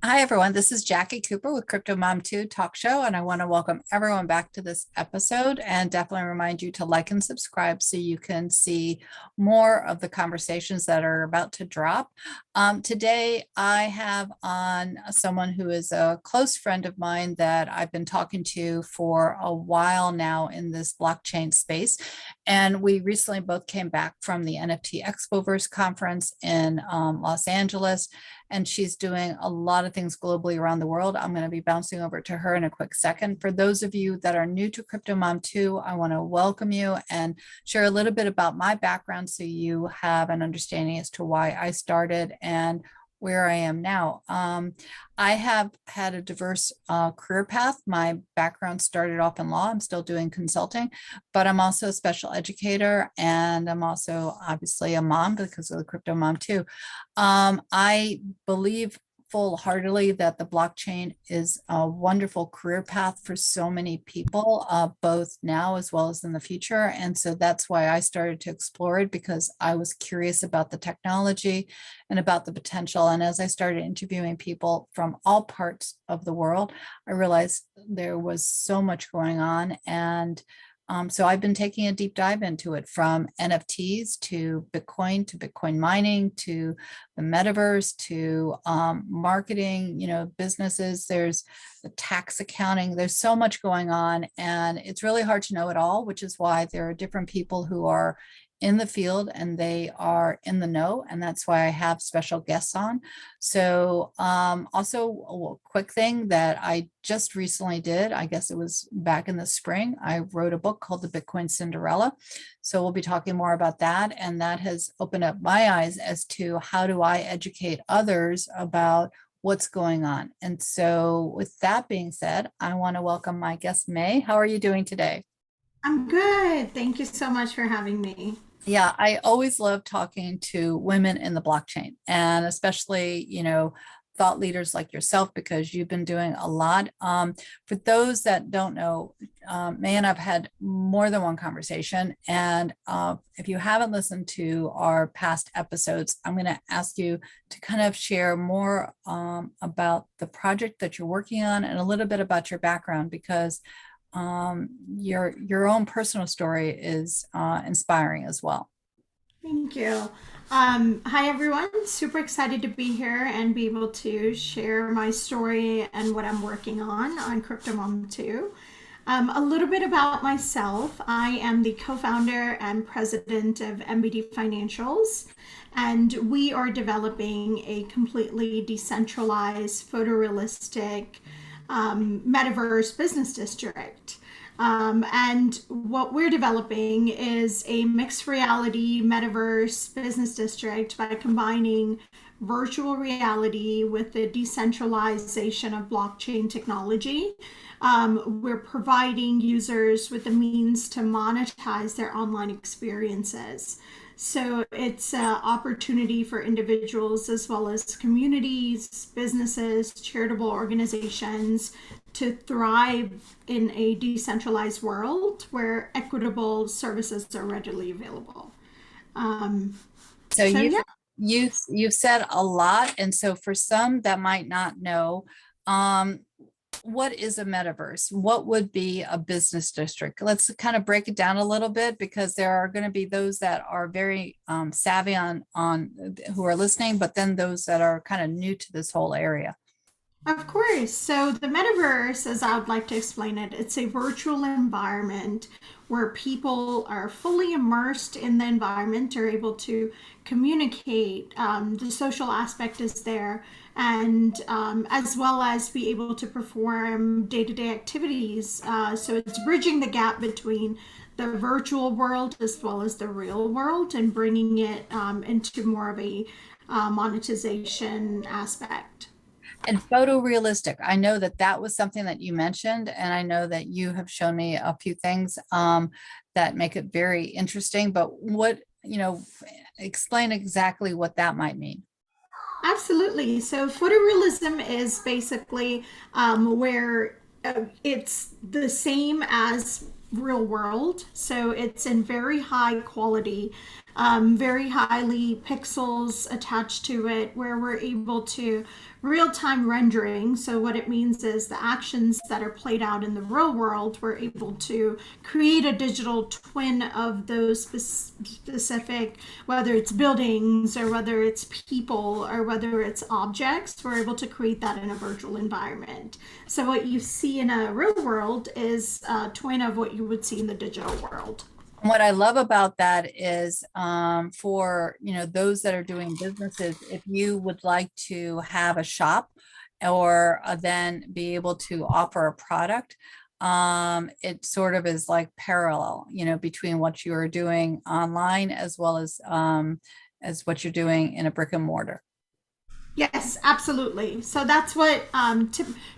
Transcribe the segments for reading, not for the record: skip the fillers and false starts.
Hi, everyone. This is Jacqui Cooper with CryptoMom2 Talk Show, and I want to welcome everyone back to this episode and definitely remind you to like and subscribe so you can see more of the conversations that are about to drop. Today, I have on someone who is a close friend of mine that I've been talking to for a while now in this blockchain space. And we recently both came back from the NFT Expoverse conference in Los Angeles, and she's doing a lot of things globally around the world. I'm going to be bouncing over to her in a quick second. For those of you that are new to Crypto Mom 2, I want to welcome you and share a little bit about my background so you have an understanding as to why I started and where I am now. I have had a diverse career path. My background started off in law. I'm still doing consulting, but I'm also a special educator, and I'm also obviously a mom because of the Crypto Mom 2. I believe full-heartedly that the blockchain is a wonderful career path for so many people, both now as well as in the future. And so that's why I started to explore it, because I was curious about the technology and about the potential. And as I started interviewing people from all parts of the world, I realized there was so much going on. And so I've been taking a deep dive into it, from NFTs to Bitcoin mining, to the metaverse, to marketing, businesses. There's the tax accounting. There's so much going on, and it's really hard to know it all, which is why there are different people who are in the field and they are in the know, and that's why I have special guests on. So also a quick thing that I just recently did, I guess it was back in the spring, I wrote a book called the Bitcoin Cinderella. So we'll be talking more about that, and that has opened up my eyes as to how do I educate others about what's going on. And so with that being said, I want to welcome my guest, May. How are you doing today? I'm good. Thank you so much for having me. Yeah, I always love talking to women in the blockchain, and especially, thought leaders like yourself, because you've been doing a lot. For those that don't know, May and I've had more than one conversation. And if you haven't listened to our past episodes, I'm going to ask you to kind of share more about the project that you're working on and a little bit about your background, because your own personal story is inspiring as well. Thank you. Hi, everyone. Super excited to be here and be able to share my story and what I'm working on CryptoMom 2. A little bit about myself. I am the co-founder and president of MBD Financials, and we are developing a completely decentralized, photorealistic metaverse business district. And what we're developing is a mixed reality metaverse business district by combining virtual reality with the decentralization of blockchain technology. We're providing users with the means to monetize their online experiences. So it's an opportunity for individuals as well as communities, businesses, charitable organizations to thrive in a decentralized world where equitable services are readily available. Um, So so yeah, you've said a lot, and so for some that might not know, um, what is a metaverse? What would be a business district? Let's kind of break it down a little bit, because there are going to be those that are very savvy on who are listening, but then those that are kind of new to this whole area. of course. So the metaverse, as I would like to explain it, it's a virtual environment where people are fully immersed in the environment, are able to communicate. The social aspect is there, and as well as be able to perform day-to-day activities. So it's bridging the gap between the virtual world as well as the real world, and bringing it into more of a monetization aspect. And photorealistic, I know that that was something that you mentioned, and I know that you have shown me a few things that make it very interesting. But explain exactly what that might mean. Absolutely. So photorealism is basically where it's the same as real world. So it's in very high quality, very highly pixels attached to it, where we're able to real-time rendering. So what it means is the actions that are played out in the real world, we're able to create a digital twin of those specific, whether it's buildings or whether it's people or whether it's objects, we're able to create that in a virtual environment. So what you see in a real world is a twin of what you would see in the digital world. What I love about that is for those that are doing businesses, if you would like to have a shop or then be able to offer a product, it sort of is like parallel, between what you are doing online as well as what you're doing in a brick and mortar. Yes, absolutely. So that's what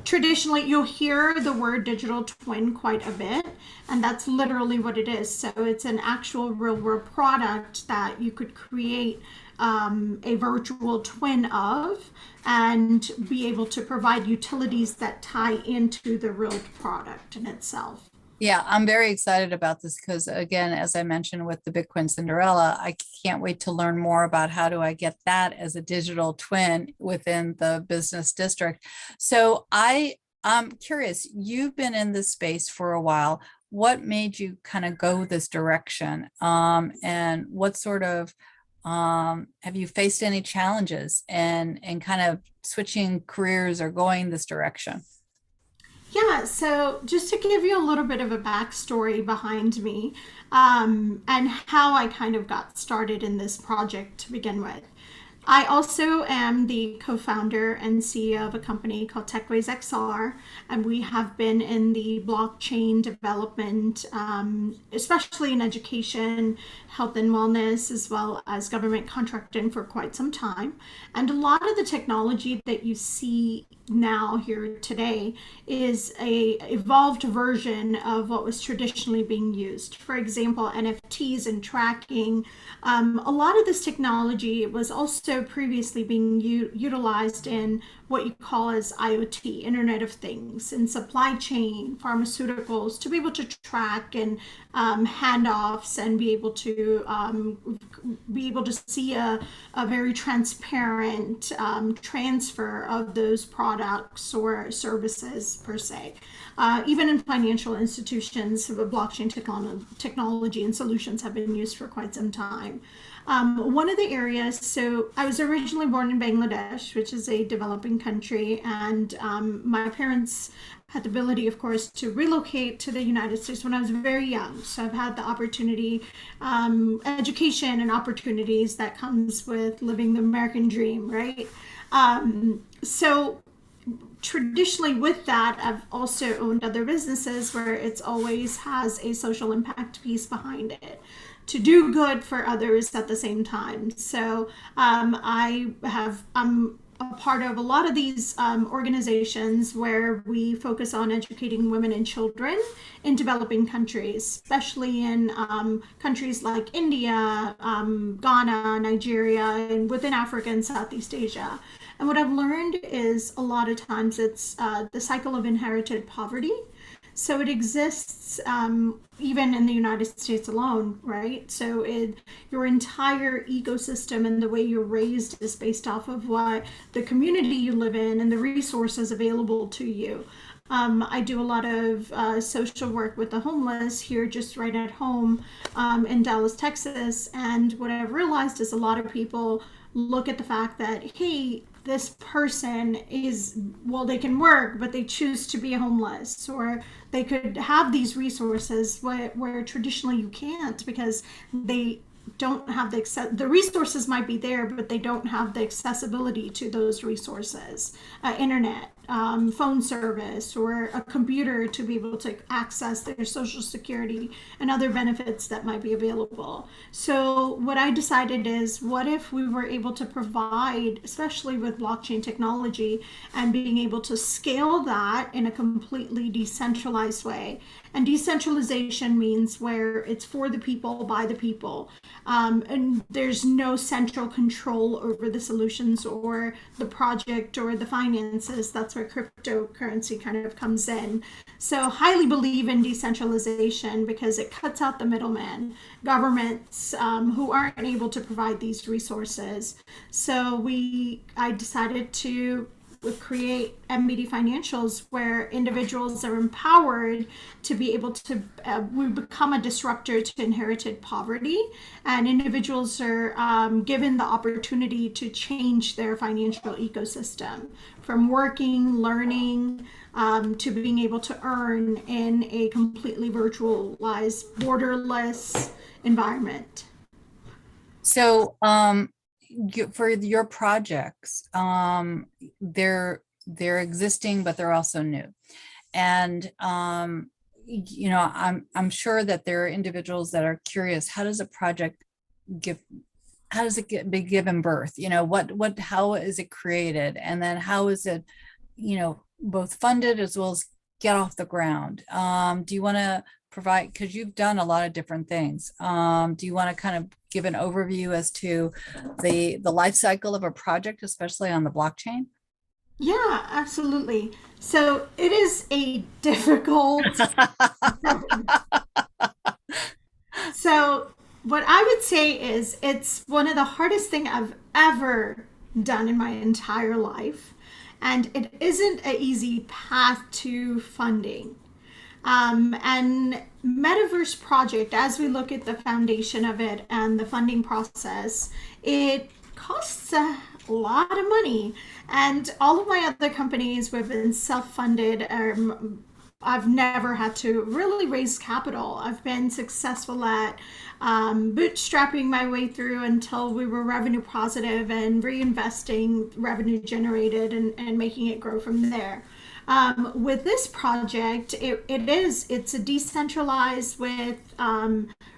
traditionally you'll hear the word digital twin quite a bit, and that's literally what it is. So it's an actual real world product that you could create a virtual twin of and be able to provide utilities that tie into the real product in itself. Yeah, I'm very excited about this because, again, as I mentioned with the Bitcoin Cinderella, I can't wait to learn more about how do I get that as a digital twin within the business district. So I'm curious, you've been in this space for a while. What made you kind of go this direction? And what sort of have you faced any challenges and kind of switching careers or going this direction? Yeah, so just to give you a little bit of a backstory behind me and how I kind of got started in this project to begin with. I also am the co-founder and CEO of a company called TechWays XR, and we have been in the blockchain development, especially in education, health and wellness, as well as government contracting for quite some time. And a lot of the technology that you see now here today is a evolved version of what was traditionally being used. For example, NFTs and tracking. A lot of this technology was also previously being utilized in what you call as IoT, Internet of Things, in supply chain, pharmaceuticals, to be able to track and handoffs and be able to see a very transparent transfer of those products or services per se. Even in financial institutions, blockchain technology and solutions have been used for quite some time. One of the areas, so I was originally born in Bangladesh, which is a developing country, and my parents had the ability, of course, to relocate to the United States when I was very young. So I've had the opportunity, education and opportunities that comes with living the American dream, right? So traditionally with that, I've also owned other businesses where it's always has a social impact piece behind it to do good for others at the same time. So I'm a part of a lot of these organizations where we focus on educating women and children in developing countries, especially in countries like India, Ghana, Nigeria, and within Africa and Southeast Asia. And what I've learned is a lot of times it's the cycle of inherited poverty. So it exists even in the United States alone, right? So your entire ecosystem and the way you're raised is based off of what the community you live in and the resources available to you. I do a lot of social work with the homeless here just right at home in Dallas, Texas. And what I've realized is a lot of people look at the fact that, hey, this person is, well, they can work, but they choose to be homeless, or they could have these resources where traditionally you can't because they don't have the resources might be there, but they don't have the accessibility to those resources, internet, phone service, or a computer to be able to access their social security and other benefits that might be available. So what I decided is, what if we were able to provide, especially with blockchain technology, and being able to scale that in a completely decentralized way. And decentralization means where it's for the people, by the people. And there's no central control over the solutions or the project or the finances. That's that's where cryptocurrency kind of comes in. So highly believe in decentralization because it cuts out the middleman, governments who aren't able to provide these resources. So I decided to create MBD Financials, where individuals are empowered to be able to we become a disruptor to inherited poverty, and individuals are given the opportunity to change their financial ecosystem from working, learning, to being able to earn in a completely virtualized, borderless environment. So, for your projects, they're existing, but they're also new. And I'm sure that there are individuals that are curious, how does a project give how does it be given birth? How is it created? And then how is it, both funded as well as get off the ground? Do you want to provide, because you've done a lot of different things. Do you want to kind of give an overview as to the life cycle of a project, especially on the blockchain? Yeah, absolutely. So it is a difficult. So what I would say is it's one of the hardest thing I've ever done in my entire life. And it isn't an easy path to funding. And Metaverse project, as we look at the foundation of it and the funding process, it costs a lot of money. And all of my other companies, we've been self-funded. I've never had to really raise capital. I've been successful at bootstrapping my way through until we were revenue positive and reinvesting revenue generated and making it grow from there. With this project, it's a decentralized with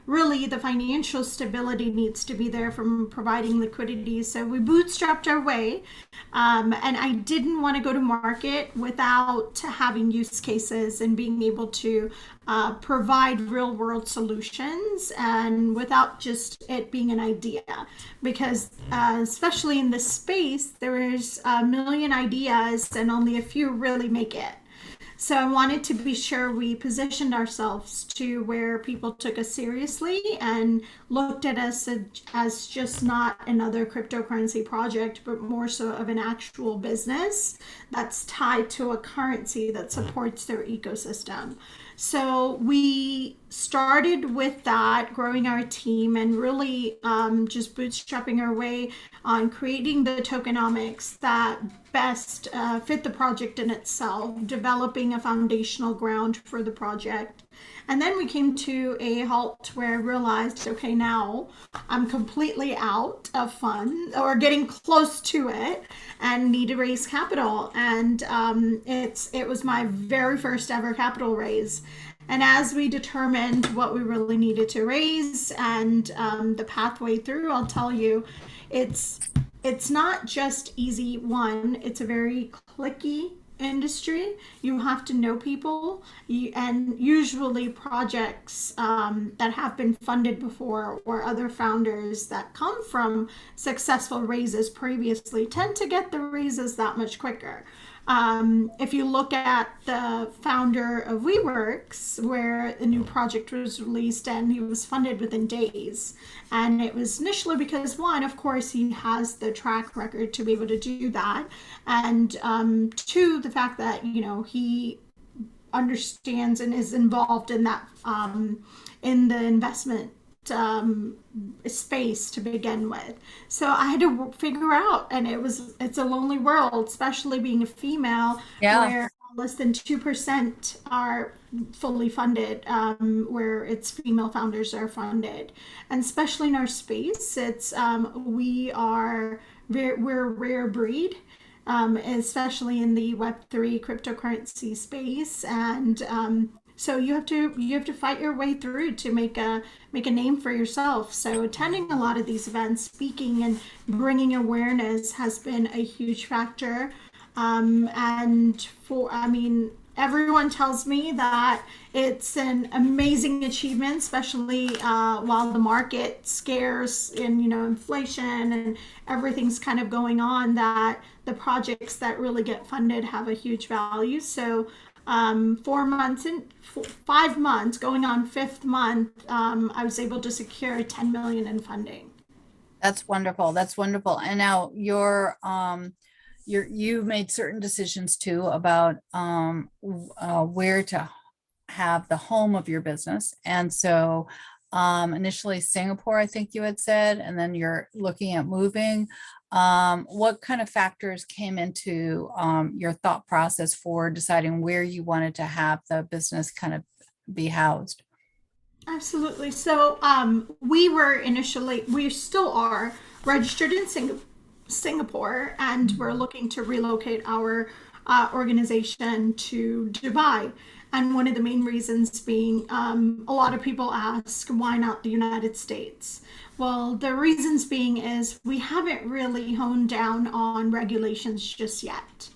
really the financial stability needs to be there from providing liquidity. So we bootstrapped our way, and I didn't want to go to market without having use cases and being able to provide real world solutions and without just it being an idea, because especially in this space there is a million ideas and only a few really make it. So I wanted to be sure we positioned ourselves to where people took us seriously and looked at us as just not another cryptocurrency project, but more so of an actual business that's tied to a currency that supports their ecosystem. So we started with that, growing our team and really just bootstrapping our way on creating the tokenomics that best fit the project in itself, developing a foundational ground for the project. And then we came to a halt where I realized, okay, now I'm completely out of funds or getting close to it and need to raise capital. And it was my very first ever capital raise. And as we determined what we really needed to raise and the pathway through, I'll tell you, it's not just easy. One, it's a very clicky industry. You have to know people, and usually projects that have been funded before or other founders that come from successful raises previously tend to get the raises that much quicker. If you look at the founder of WeWorks, where the new project was released and he was funded within days, and it was initially because, one, of course, he has the track record to be able to do that, and two, the fact that he understands and is involved in that in the investment space to begin with. So I had to figure out, and it's a lonely world, especially being a female, where less than 2% are fully funded, where it's female founders are funded. And especially in our space, it's we're a rare breed. Especially in the Web3 cryptocurrency space, and so you have to fight your way through to make a name for yourself. So attending a lot of these events, speaking and bringing awareness has been a huge factor. And everyone tells me that it's an amazing achievement, especially while the market scares and inflation and everything's kind of going on. That the projects that really get funded have a huge value. So 4 months in 5 months, going on fifth month, I was able to secure 10 million in funding. That's wonderful. That's wonderful. And now you've made certain decisions too about where to have the home of your business. And so initially Singapore, I think you had said, and then you're looking at moving. What kind of factors came into your thought process for deciding where you wanted to have the business kind of be housed? Absolutely. So we were initially, we still are registered in Singapore, and we're looking to relocate our organization to Dubai. And one of the main reasons being a lot of people ask, why not the United States? Well, the reasons being is we haven't really honed down on regulations just yet.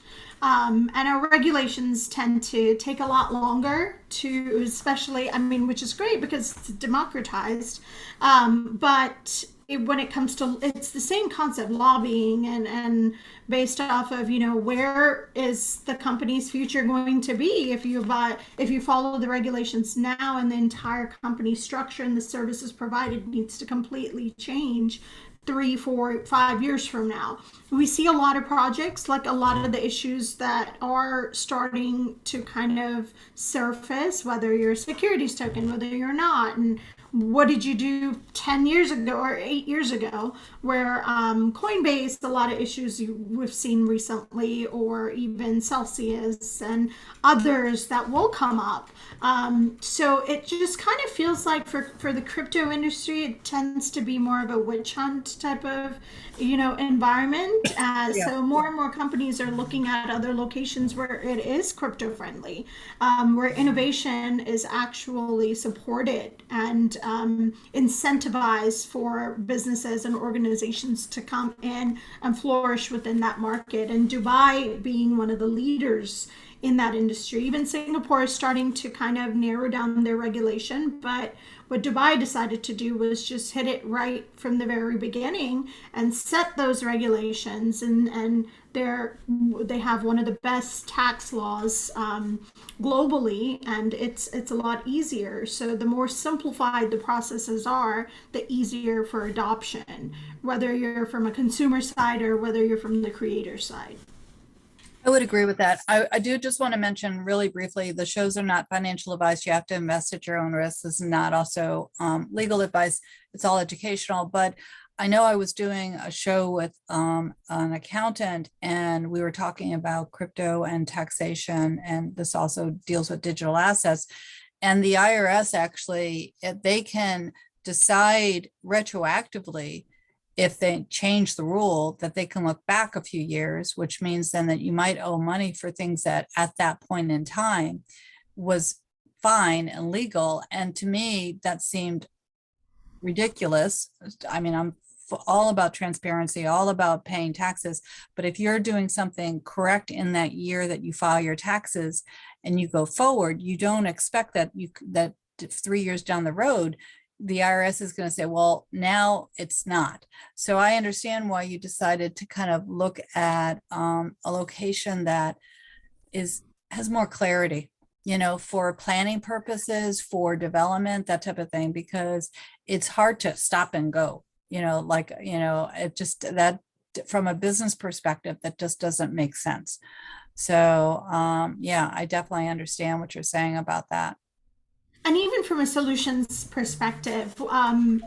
And our regulations tend to take a lot longer to, especially, I mean, which is great because it's democratized. But when it comes to, it's the same concept, lobbying and based off of, where is the company's future going to be if you follow the regulations now, and the entire company structure and the services provided needs to completely change 3, 4, 5 years from now. We see a lot of projects, like a lot of the issues that are starting to kind of surface, whether you're a securities token, whether you're not, and what did you do 10 years ago or 8 years ago, where Coinbase, a lot of issues we've seen recently, or even Celsius and others that will come up. So it just kind of feels like for the crypto industry, it tends to be more of a witch hunt type of, environment. Yeah. So more and more companies are looking at other locations where it is crypto friendly, where innovation is actually supported and incentivized for businesses and organizations to come in and flourish within that market. And Dubai being one of the leaders in that industry. Even Singapore is starting to kind of narrow down their regulation, but what Dubai decided to do was just hit it right from the very beginning and set those regulations, and they have one of the best tax laws globally, and it's a lot easier. So the more simplified the processes are, the easier for adoption, whether you're from a consumer side or whether you're from the creator side. I would agree with that. I do just want to mention really briefly, the shows are not financial advice. You have to invest at your own risk. This is not also legal advice. It's all educational. But I know I was doing a show with an accountant, and we were talking about crypto and taxation, and this also deals with digital assets. And the IRS actually, they can decide retroactively, if they change the rule, that they can look back a few years, which means then that you might owe money for things that at that point in time was fine and legal. And to me, that seemed ridiculous. I mean, I'm all about transparency, all about paying taxes. But if you're doing something correct in that year that you file your taxes and you go forward, you don't expect that that 3 years down the road, the IRS is going to say, well, now it's not. So I understand why you decided to kind of look at a location that has more clarity, for planning purposes, for development, that type of thing, because it's hard to stop and go, it just, that from a business perspective, that just doesn't make sense. So yeah, I definitely understand what you're saying about that. And even from a solutions perspective,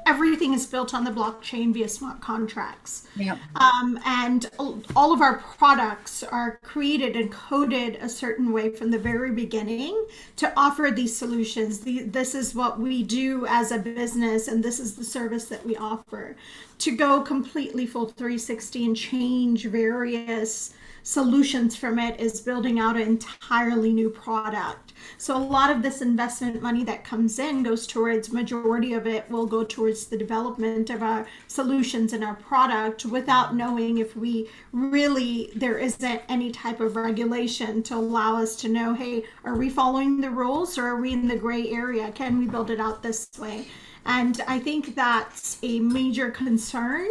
everything is built on the blockchain via smart contracts. Yeah. And all of our products are created and coded a certain way from the very beginning to offer these solutions. This is what we do as a business, and this is the service that we offer to go completely full 360 and change various solutions from it is building out an entirely new product. So a lot of this investment money that comes in goes towards, majority of it will go towards the development of our solutions and our product, without knowing if we really, there isn't any type of regulation to allow us to know, hey, are we following the rules, or are we in the gray area? Can we build it out this way? And I think that's a major concern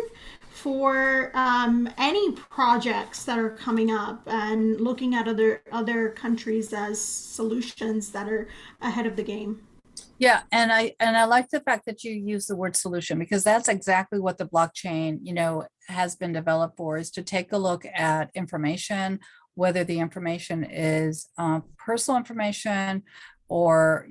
for any projects that are coming up, and looking at other countries as solutions that are ahead of the game. Yeah, and I like the fact that you use the word solution, because that's exactly what the blockchain, has been developed for, is to take a look at information, whether the information is personal information or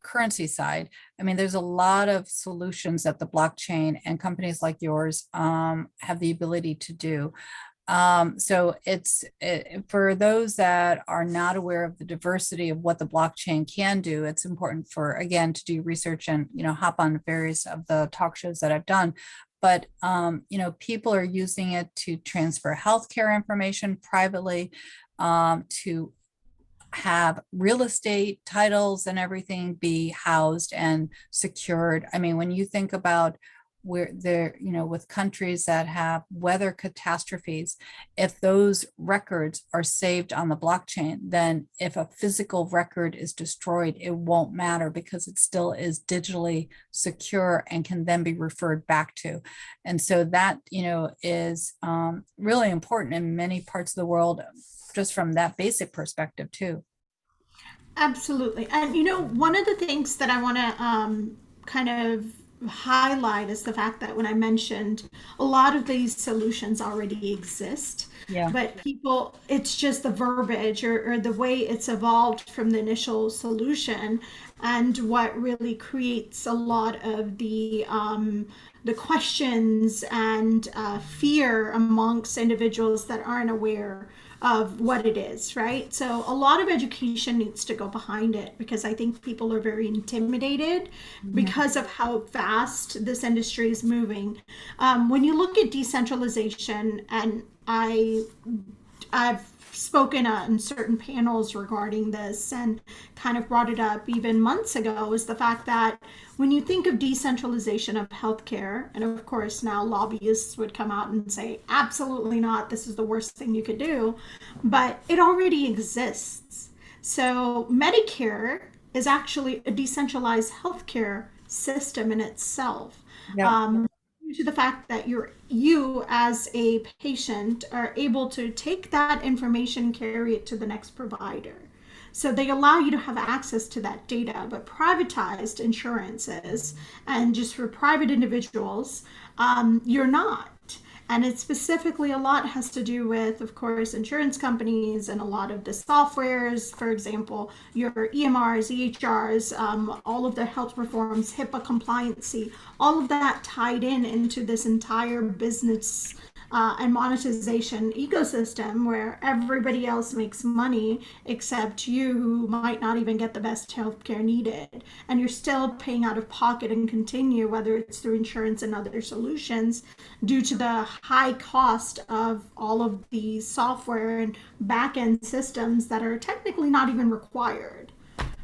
currency side. I mean, there's a lot of solutions that the blockchain and companies like yours have the ability to do. So for those that are not aware of the diversity of what the blockchain can do, it's important for, again, to do research and, hop on various of the talk shows that I've done. But, people are using it to transfer healthcare information privately, to have real estate titles and everything be housed and secured. I mean, when you think about where they're, with countries that have weather catastrophes, if those records are saved on the blockchain, then if a physical record is destroyed, it won't matter, because it still is digitally secure and can then be referred back to. And so that, is really important in many parts of the world, just from that basic perspective too. Absolutely. And one of the things that I want to kind of highlight is the fact that when I mentioned a lot of these solutions already exist, Yeah. but people, it's just the verbiage, or the way it's evolved from the initial solution, and what really creates a lot of the questions and fear amongst individuals that aren't aware of what it is, right? So a lot of education needs to go behind it, because I think people are very intimidated because of how fast this industry is moving. When you look at decentralization, and I've spoken in certain panels regarding this, and kind of brought it up even months ago, is the fact that when you think of decentralization of healthcare, and of course now lobbyists would come out and say, absolutely not, this is the worst thing you could do, but it already exists. So Medicare is actually a decentralized healthcare system in itself. Yeah. Due to the fact that you as a patient are able to take that information and carry it to the next provider. So they allow you to have access to that data. But privatized insurances, and just for private individuals, you're not. And it specifically, a lot has to do with, of course, insurance companies and a lot of the softwares, for example, your EMRs, EHRs, all of the health reforms, HIPAA compliancy, all of that tied into this entire business and monetization ecosystem, where everybody else makes money except you, who might not even get the best healthcare needed. And you're still paying out of pocket and continue, whether it's through insurance and other solutions, due to the high cost of all of the software and back end systems that are technically not even required.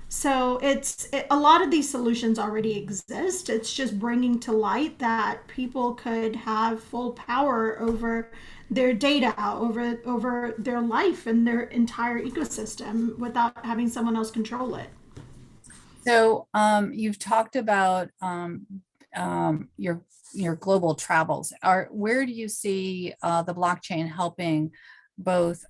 So a lot of these solutions already exist. It's just bringing to light that people could have full power over their data, over their life and their entire ecosystem, without having someone else control it. So you've talked about your global travels. Where do you see the blockchain helping both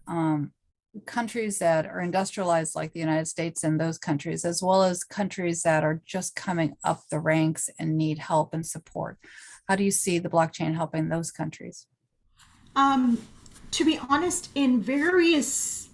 countries that are industrialized like the United States and those countries, as well as countries that are just coming up the ranks and need help and support? How do you see the blockchain helping those countries? To be honest, in various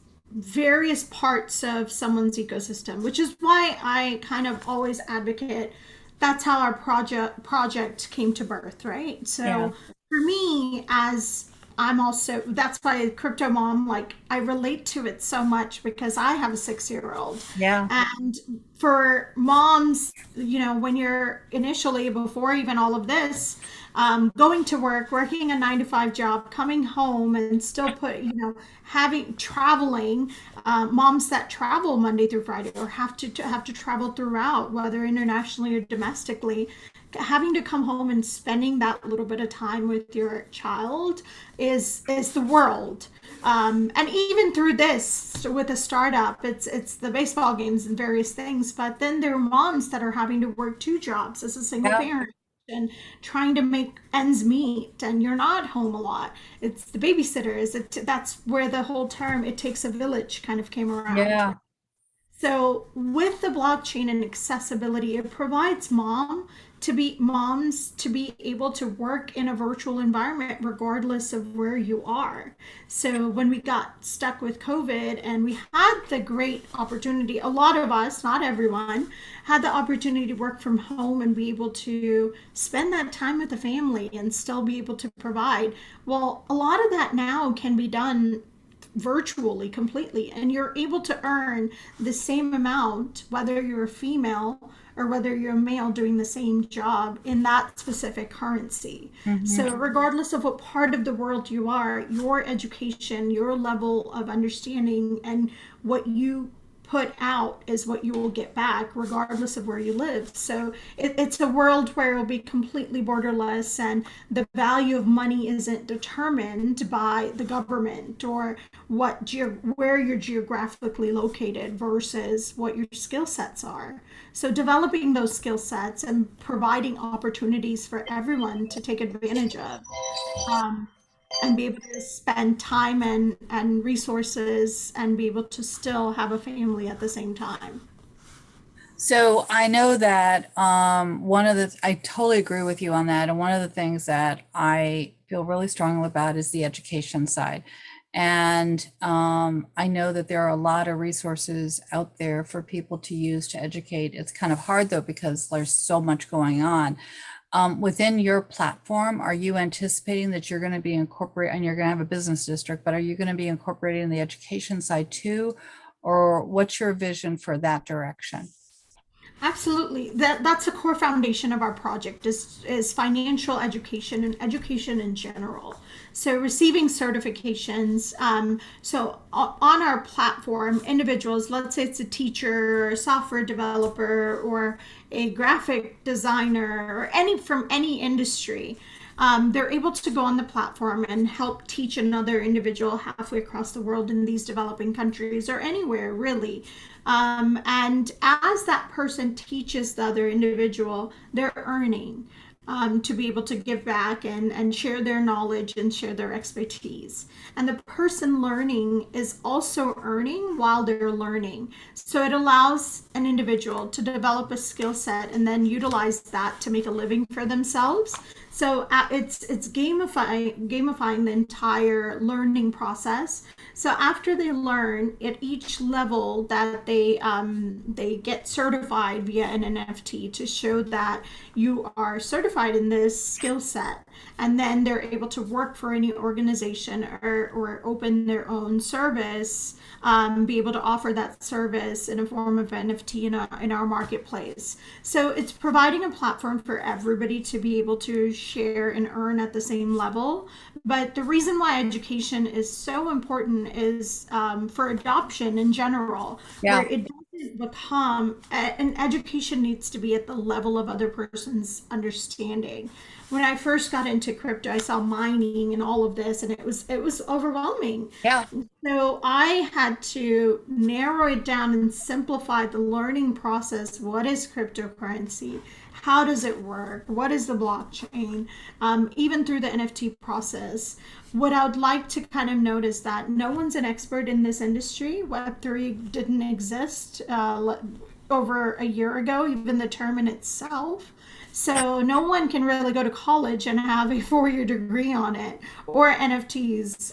parts of someone's ecosystem, which is why I kind of always advocate, that's how our project came to birth, right? So Yeah. for me, as I'm also, that's why Crypto Mom, like, I relate to it so much, because I have a 6-year-old. Yeah. And for moms, when you're initially, before even all of this, going to work, working a 9 to 5 job, coming home and still having traveling, moms that travel Monday through Friday or have to travel throughout, whether internationally or domestically, having to come home and spending that little bit of time with your child is the world. And even through this with a startup, it's the baseball games and various things, but then there are moms that are having to work 2 jobs as a single Yeah. parent and trying to make ends meet, and you're not home a lot. It's the babysitters. That's where the whole term "it takes a village" kind of came around. Yeah. So with the blockchain and accessibility, it provides moms to be able to work in a virtual environment regardless of where you are. So when we got stuck with COVID and we had the great opportunity, a lot of us, not everyone, had the opportunity to work from home and be able to spend that time with the family and still be able to provide. Well, a lot of that now can be done virtually completely, and you're able to earn the same amount whether you're a female or whether you're a male doing the same job in that specific currency. Mhm. So regardless of what part of the world you are, your education, your level of understanding, and what you put out is what you will get back regardless of where you live. So it's a world where it'll be completely borderless, and the value of money isn't determined by the government or where you're geographically located versus what your skill sets are. So developing those skill sets and providing opportunities for everyone to take advantage of, um, and be able to spend time and resources and be able to still have a family at the same time. So I know that I totally agree with you on that. And one of the things that I feel really strongly about is the education side. And I know that there are a lot of resources out there for people to use to educate. It's kind of hard though, because there's so much going on. Within your platform, are you anticipating that you're going to be incorporating, and you're going to have a business district, but are you going to be incorporating the education side too? Or what's your vision for that direction? Absolutely. That's a core foundation of our project is financial education and education in general. So receiving certifications. On our platform, individuals, let's say it's a teacher, or a software developer, or a graphic designer, or any from any industry, they're able to go on the platform and help teach another individual halfway across the world in these developing countries or anywhere really. And as that person teaches the other individual, they're earning to be able to give back and share their knowledge and share their expertise. And the person learning is also earning while they're learning. So it allows an individual to develop a skill set and then utilize that to make a living for themselves. So it's gamifying the entire learning process. So after they learn at each level that they get certified via an NFT to show that you are certified in this skill set, and then they're able to work for any organization or open their own service, be able to offer that service in a form of NFT in our marketplace. So it's providing a platform for everybody to be able to share and earn at the same level. But the reason why education is so important is for adoption in general, Yeah. where it doesn't become, and education needs to be at the level of other person's understanding. When I first got into crypto, I saw mining and all of this, and it was overwhelming. Yeah. So I had to narrow it down and simplify the learning process. What is cryptocurrency? How does it work? What is the blockchain? Even through the NFT process. What I would like to kind of note is that no one's an expert in this industry. Web3 didn't exist over a year ago, even the term in itself. So no one can really go to college and have a 4-year degree on it, or NFTs.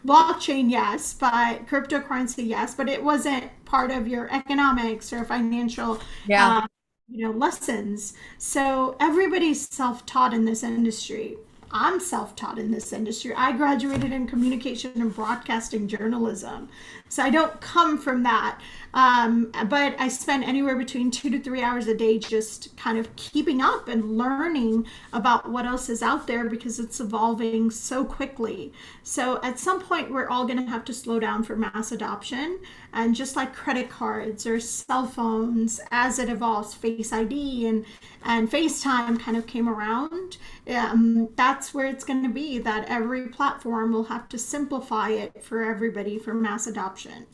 Blockchain, yes, but cryptocurrency, yes, but it wasn't part of your economics or financial Yeah. lessons. So everybody's self-taught in this industry. I'm self-taught in this industry. I graduated in communication and broadcasting journalism. So I don't come from that. But I spend anywhere between 2 to 3 hours a day just kind of keeping up and learning about what else is out there because it's evolving so quickly. So at some point, we're all going to have to slow down for mass adoption. And just like credit cards or cell phones, as it evolves, Face ID and FaceTime kind of came around. That's where it's going to be, that every platform will have to simplify it for everybody for mass adoption.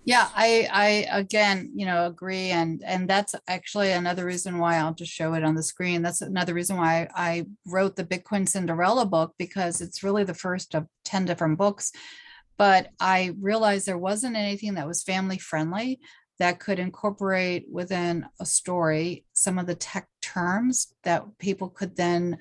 Yeah, I again, agree. And that's actually another reason why I'll just show it on the screen. That's another reason why I wrote the Bitcoin Cinderella book, because it's really the first of 10 different books. But I realized there wasn't anything that was family friendly that could incorporate within a story some of the tech terms that people could then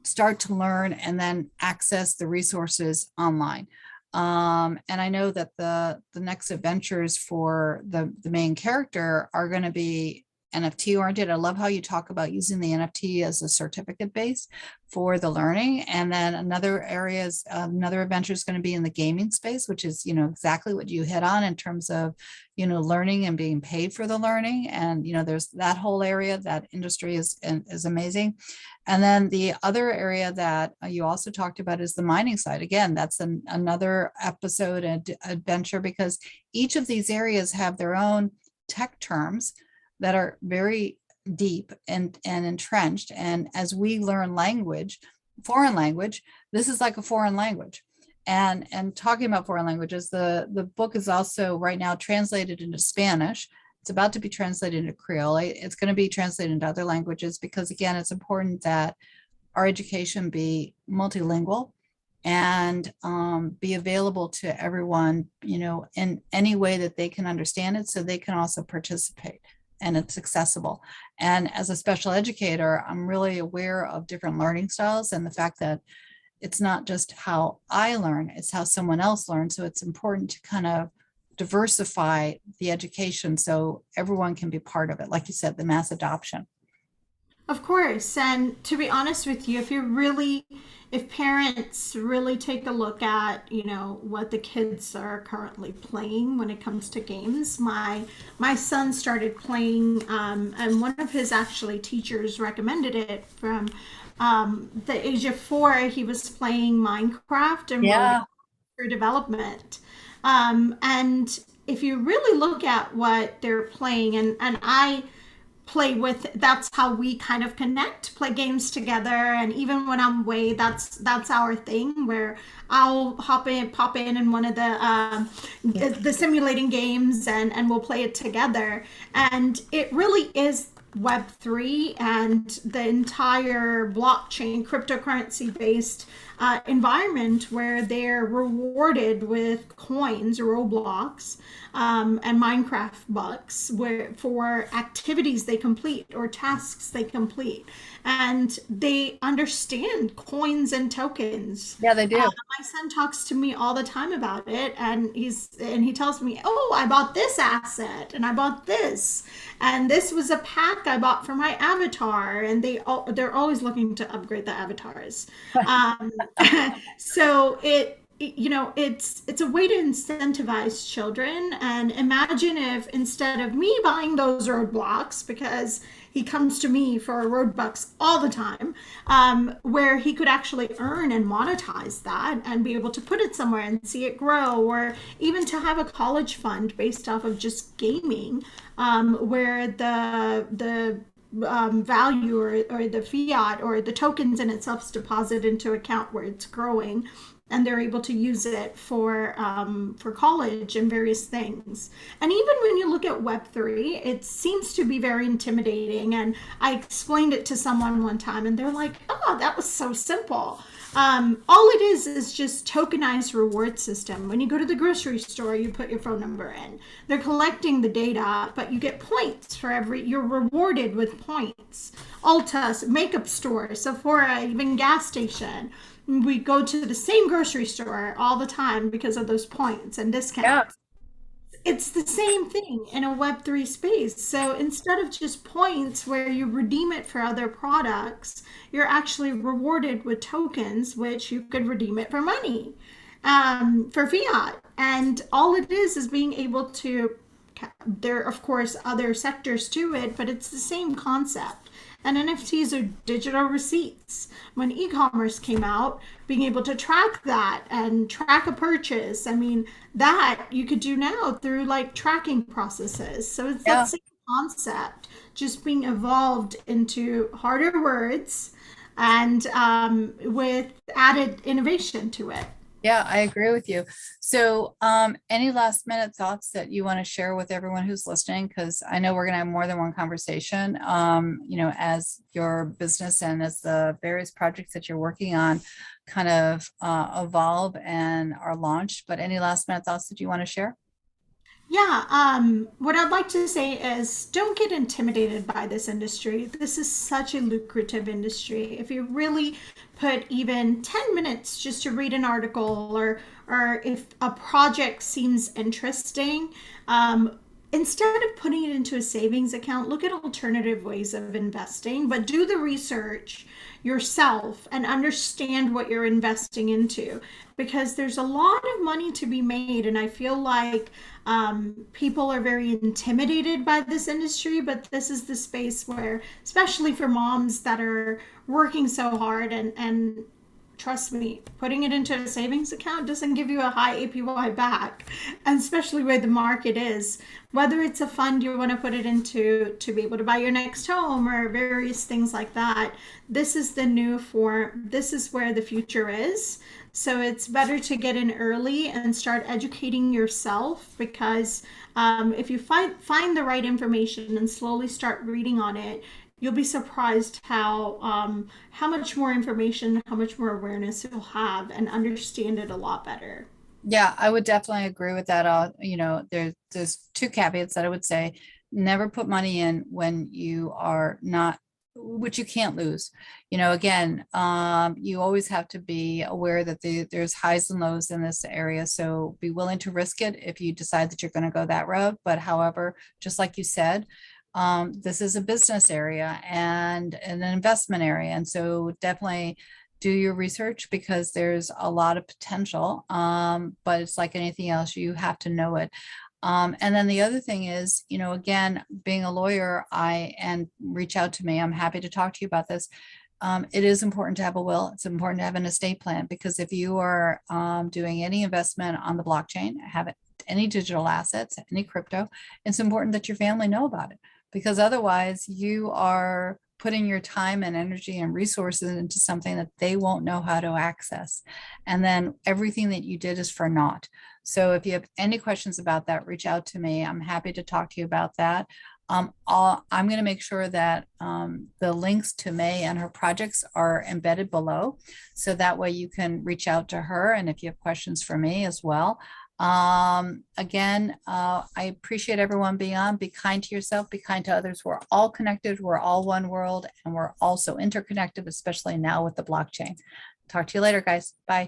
start to learn and then access the resources online. And I know that the next adventures for the main character are going to be NFT oriented. I love how you talk about using the NFT as a certificate base for the learning. And then another adventure is going to be in the gaming space, which is, exactly what you hit on in terms of, learning and being paid for the learning. And, there's that whole area. That industry is amazing. And then the other area that you also talked about is the mining side. Again, that's another episode and adventure, because each of these areas have their own tech terms that are very deep and entrenched. And as we learn foreign language, this is like a foreign language. And talking about foreign languages, the book is also right now translated into Spanish. It's about to be translated into Creole. It's going to be translated into other languages because, again, it's important that our education be multilingual and be available to everyone, in any way that they can understand it, so they can also participate and it's accessible. And as a special educator, I'm really aware of different learning styles and the fact that it's not just how I learn, it's how someone else learns. So it's important to kind of diversify the education so everyone can be part of it. Like you said, the mass adoption. Of course. And to be honest with you, if parents really take a look at, what the kids are currently playing when it comes to games, my son started playing, and one of his actually teachers recommended it from the age of 4. He was playing Minecraft and Yeah. for development. And if you really look at what they're playing, and I play with, that's how we kind of connect, play games together. And even when I'm away, that's our thing, where I'll pop in one of the simulating games, and we'll play it together. And it really is Web3 and the entire blockchain cryptocurrency based environment, where they're rewarded with coins, Roblox, and Minecraft bucks, for activities they complete or tasks they complete. And they understand coins and tokens. Yeah, they do. My son talks to me all the time about it, and he tells me, "Oh, I bought this asset, and I bought this, and this was a pack I bought for my avatar." And they're always looking to upgrade the avatars. So it's a way to incentivize children. And imagine if, instead of me buying those roadblocks, because he comes to me for roadblocks all the time, where he could actually earn and monetize that and be able to put it somewhere and see it grow, or even to have a college fund based off of just gaming, where the value or the fiat or the tokens in itself is deposited into account where it's growing, and they're able to use it for college and various things. And even when you look at Web3, it seems to be very intimidating. And I explained it to someone one time, and they're like, "Oh, that was so simple." All it is just tokenized reward system. When you go to the grocery store, you put your phone number in. They're collecting the data, but you get points for you're rewarded with points. Ulta, makeup store, Sephora, even gas station. We go to the same grocery store all the time because of those points and discounts. it's the same thing in a Web3 space. So instead of just points where you redeem it for other products, you're actually rewarded with tokens, which you could redeem it for money, for fiat. And all it is being able to, there are, of course, other sectors to it, but it's the same concept. And NFTs are digital receipts. When e-commerce came out, being able to track that and track a purchase, I mean, that you could do now through like tracking processes. So it's that Yeah. same concept, just being evolved into harder words and with added innovation to it. Yeah, I agree with you. So, any last minute thoughts that you want to share with everyone who's listening? Because I know we're going to have more than one conversation, as your business and as the various projects that you're working on kind of evolve and are launched. But any last minute thoughts that you want to share? Yeah, what I'd like to say is don't get intimidated by this industry. This is such a lucrative industry. If you really put even 10 minutes just to read an article or if a project seems interesting, instead of putting it into a savings account, look at alternative ways of investing, but do the research yourself and understand what you're investing into because there's a lot of money to be made. And I feel like people are very intimidated by this industry, but this is the space where, especially for moms that are working so hard and trust me, putting it into a savings account doesn't give you a high APY back, and especially where the market is. Whether it's a fund you want to put it into to be able to buy your next home or various things like that, this is the new form. This is where the future is. So it's better to get in early and start educating yourself because if you find the right information and slowly start reading on it, you'll be surprised how much more information, how much more awareness you'll have and understand it a lot better. Yeah, I would definitely agree with that. There's two caveats that I would say. Never put money in when you are not, which you can't lose. Again, you always have to be aware that there's highs and lows in this area. So be willing to risk it if you decide that you're going to go that route. But however, just like you said, this is a business area and an investment area. And so definitely do your research because there's a lot of potential. But it's like anything else, you have to know it. And then the other thing is, again, being a lawyer, and reach out to me. I'm happy to talk to you about this. It is important to have a will. It's important to have an estate plan because if you are doing any investment on the blockchain, have any digital assets, any crypto, it's important that your family know about it because otherwise you are putting your time and energy and resources into something that they won't know how to access. And then everything that you did is for naught. So if you have any questions about that, reach out to me. I'm happy to talk to you about that. I'm going to make sure that the links to May and her projects are embedded below. So that way you can reach out to her. And if you have questions for me as well. Again, I appreciate everyone being on. Be kind to yourself, be kind to others. We're all connected. We're all one world and we're also interconnected, especially now with the blockchain. Talk to you later, guys. Bye.